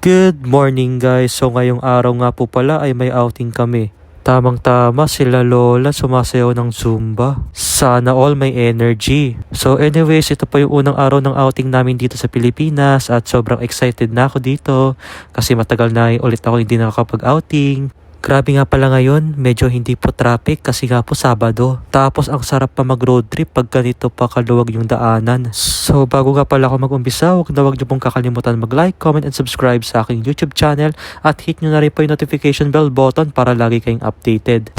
Good morning guys. So ngayong araw nga po pala ay may outing kami. Tamang-tama sila Lola sumasayaw ng Zumba. Sana all may energy. So anyways, ito po yung unang araw ng outing namin dito sa Pilipinas at sobrang excited na ako dito kasi matagal na ulit ako hindi nakakapag-outing. Grabe nga pala ngayon, medyo hindi po traffic kasi nga po Sabado. Tapos ang sarap pa mag-road trip pag ganito pa kaluwag yung daanan. So bago nga pala ako mag-umpisa, huwag niyo pong kakalimutan mag-like, comment, and subscribe sa aking YouTube channel at hit nyo na rin po yung notification bell button para lagi kayong updated.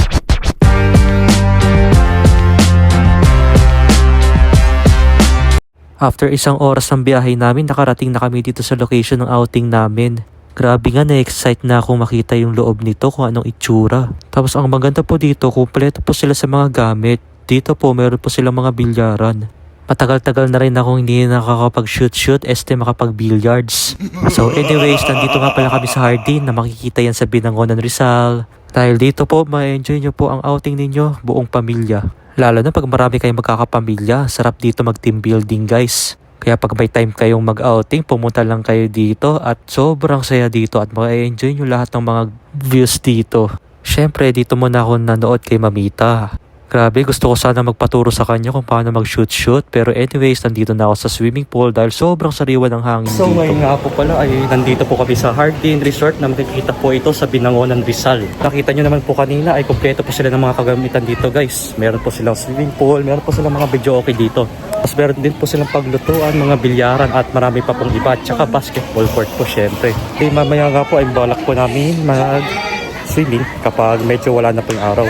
After isang oras ng biyahe namin, nakarating na kami dito sa location ng outing namin. Grabe nga, na-excite na akong makita yung loob nito kung anong itsura. Tapos ang maganda po dito, kumpleto po sila sa mga gamit. Dito po meron po silang mga bilyaran. Matagal-tagal na rin akong hindi nakakapag-shoot, makapag-billiards. So anyways, nandito nga pala kami sa Hardin na makikita yan sa Binangonan, Rizal. Dahil dito po, ma-enjoy nyo po ang outing ninyo, buong pamilya. Lalo na pag marami kayong magkakapamilya, sarap dito mag-team building guys. Kaya pag may time kayong mag-outing, pumunta lang kayo dito at sobrang saya dito at ma-enjoy nyo lahat ng mga views dito. Syempre, dito muna ako nanood kay Mamita. Grabe, gusto ko sana magpaturo sa kanya kung paano mag-shoot. Pero anyways, nandito na ako sa swimming pool dahil sobrang sariwa ng hangin dito. So ngayon nga po pala ay nandito po kami sa Hardin Resort na makikita po ito sa Binangonan, Rizal. Nakita nyo naman po kanina ay kompleto po sila ng mga kagamitan dito guys. Meron po silang swimming pool, meron po silang mga video okay dito. Tapos meron din po silang paglutuan, mga bilyaran at marami pa pong iba. Tsaka basketball court po syempre. Okay, mamaya nga po ay balak po namin mag-swimming kapag medyo wala na po yung araw.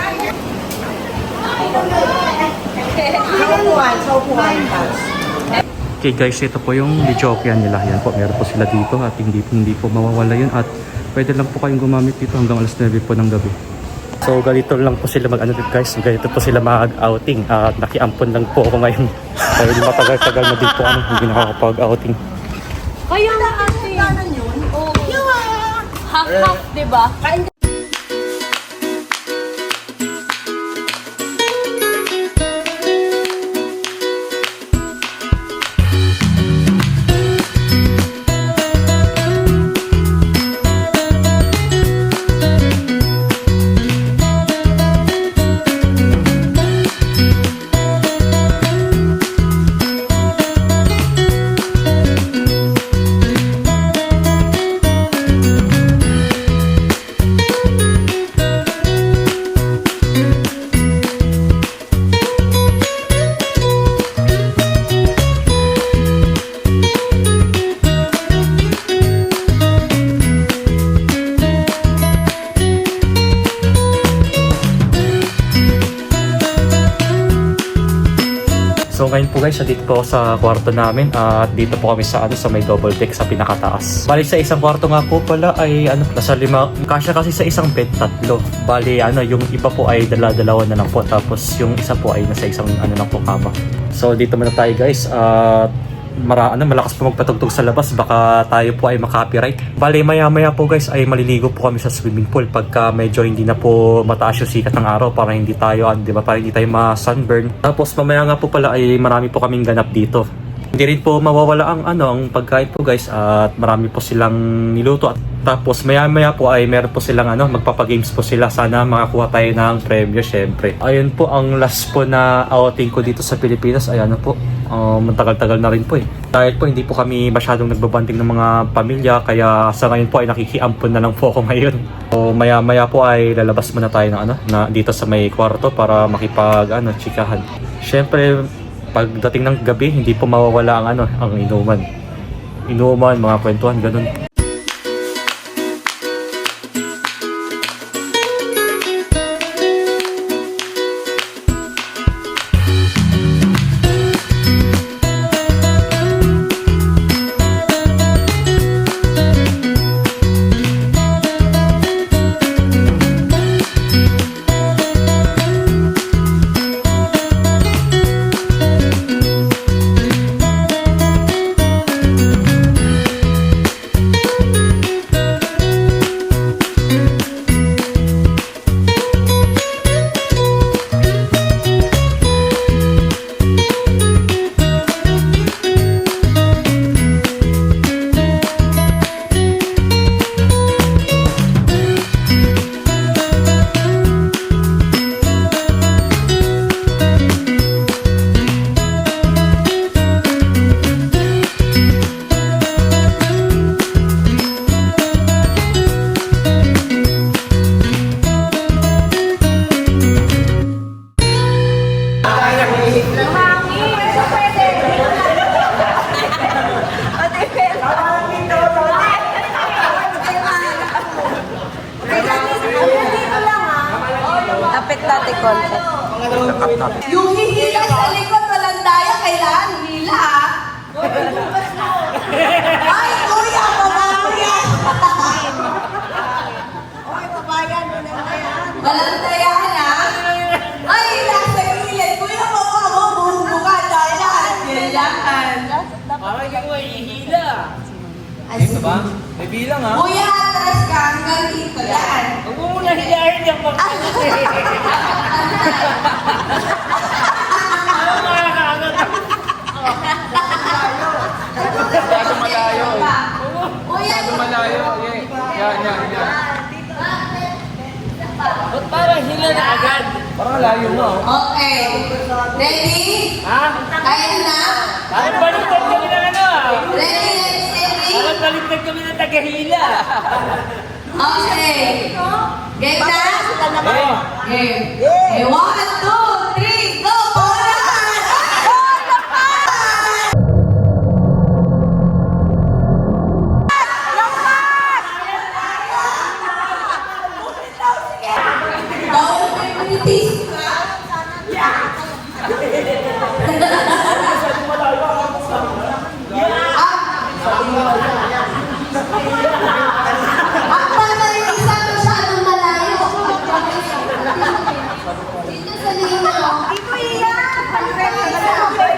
Okay guys, ito po yung Lichokyan nila. Yan po, meron po sila dito at hindi po mawawala yun. At pwede lang po kayong gumamit dito hanggang alas 9 po ng gabi. So ganito lang po sila mag-ano guys, ganito po sila mag-outing. At nakiampon lang po ako ngayon. Dahil matagal-tagal na din po hindi nakakapag-outing. Kaya na ate. Yun? Oo. Half-half, diba? So ngayon po guys, dito po sa kwarto namin at dito po kami sa may double deck sa pinakataas. Bali sa isang kwarto nga po pala ay nasa 5, kasya kasi sa isang bed 3. Bali yung iba po ay dala-dalawa na lang po, tapos yung isa po ay nasa isang lang po kama. So dito muna tayo guys at malakas po magpatugtog sa labas, baka tayo po ay makopyright. Bali maya po guys ay maliligo po kami sa swimming pool pagka medyo hindi na po mataas yung sikat ng araw para hindi tayo para hindi tayo ma-sunburn. Tapos mamaya nga po pala ay marami po kaming ganap dito. Hindi rin po mawawala ang pagkain po guys at marami po silang niluto. At tapos maya po ay meron po silang magpapagames po sila. Sana makakuha tayo ng premyo syempre. Ayun po ang last po na outing ko dito sa Pilipinas. Ayan po. Matagal-tagal na rin po Dahil po hindi po kami masyadong nagbabanding ng mga pamilya, kaya sa ngayon po ay nakikiampon na lang po ako ngayon. So maya po ay lalabas muna tayo na dito sa may kwarto para makipag chikahan. Syempre pagdating ng gabi hindi po mawawala ang inuman, mga kwentuhan, ganun. Yung hihila sa likod, walang daya, kailangan hila. Ay, kuya, pabayan! Ay, pabayan, walang daya. Walang daya na? Ay, nasa gilid. Kuya, baka mo, buka, dayan. Kailangan. Parang ikaw ay ihila. Ay, Dito ba? May bilang ha? kuya, atras ka, hanggang dito yan. Huwag mo muna hilahin yung pagkakasi. Ano makakaangat? Masyado malayo. Kuya, Malayo. Yan. Ba't parang hila na agad? Parang layo mo. okay. Ready? Ha? Kaya na? Parang baliktad kami ng ano ah. Ready, ready? Parang baliktad kami ng tagahila. Okay. Game na? Eh, Game. Okay, 1, 2, 3, go! Paunahan! Bawal may manitis ka. Akala yung isa masyadong malayo. Dito sa lino. Dito iyan.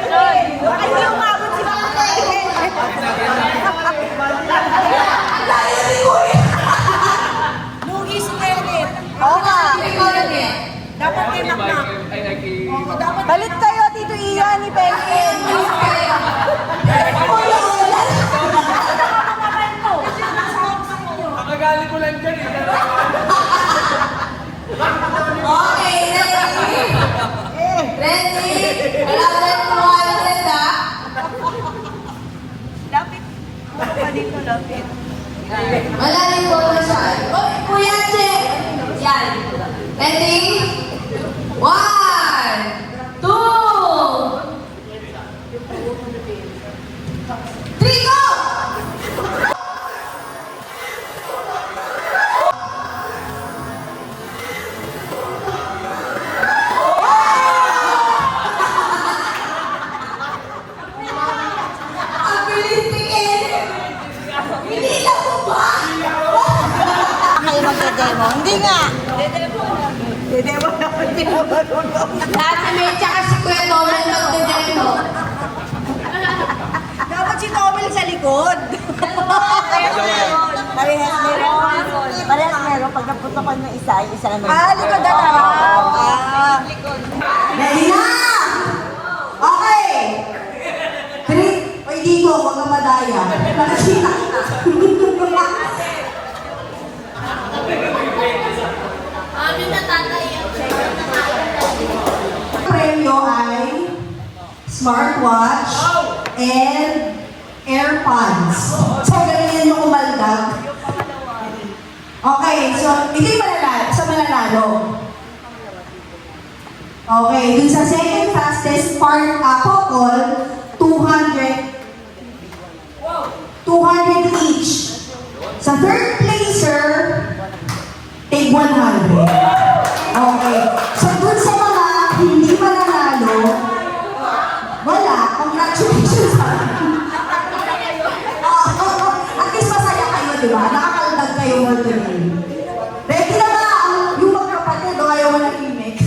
Ay, umabot si Mama. Ang layo ni Kuya. Lugi si Kenneth. Oo nga. Ikaw rin eh. Dapat kay Naknak. Balit kayo, Tito Ian ni Pengen. Kuya, wala. Kakagali ko lang dyan eh. Okay, ready? Ready? Alagan mo 100 ha? Lapit. Pa dito, lapit. Malalim po na siya. Oh, Kuya, check. Yan. Ready? 1, 2. Three, go! Ang bilis ni Kenneth. Hindi na po ba? Kayo magdedemo. Hindi nga. Dedemo na ako. Hindi na marunong. Ate May, tsaka si Kuya Nolan magdedemo. Dapat si Tomel sa likod. Parehas meron. Parehas meron. Pag naputokan ng isa, yung isa naman. Likod na lang. Ready na! Okay! 3. Pwede ko, huwag kang madaya. Nakasita kita. Premyo ay smartwatch and AirPods. So, ganyan yung umaldag. Okay, so, hindi mananalo. Sa mananalo. Okay, dun sa second fastest couple, 200 each. Sa third placer, take 100. Okay. So dun sa mga hindi mananalo, wala, congratulations sa at least masaya kayo, di ba? Nakakaldag kayo more today. Ready na ba? Yung magkapatid, o ayaw mo na remake.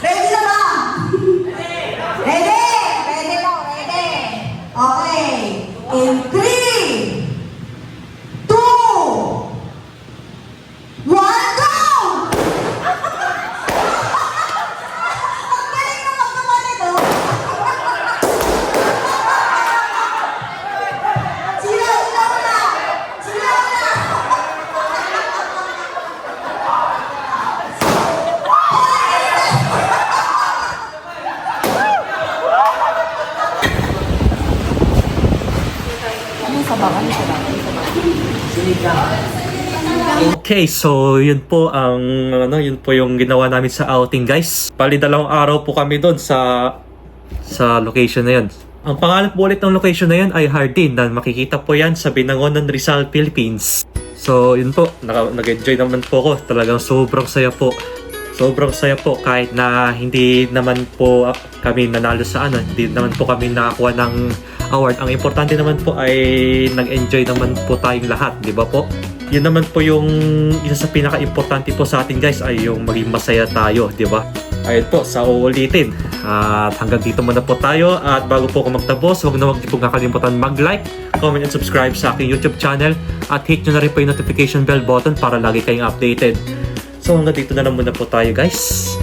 Ready na ba? Ready! Ready lang, ready. Okay. In 3, 2, 1, go! Ang galing na magkapatid, oh. Sila na! Sila na! Okay, so yun po yun po yung ginawa namin sa outing, guys. Bali 2 araw po kami doon sa location na yun. Ang pangalan po ulit ng location na yun ay Hardin, na makikita po yan sa Binangonan, Rizal, Philippines. So yun po, nag-enjoy naman po ako. Talagang sobrang saya po. Sobrang saya po kahit na hindi naman po kami nanalo sa hindi naman po kami nakakuha ng award. Ang importante naman po ay nag-enjoy naman po tayong lahat, di ba po? Yun naman po yung isa sa pinaka-importante po sa atin guys ay yung maging masaya tayo, di ba? Ayun po, sa uulitin. At hanggang dito muna po tayo. At bago po ako magtapos, huwag na huwag po kakalimutan mag-like, comment, and subscribe sa aking YouTube channel. At hit nyo na rin po yung notification bell button para lagi kayong updated. So hanggang dito na lang muna po tayo guys.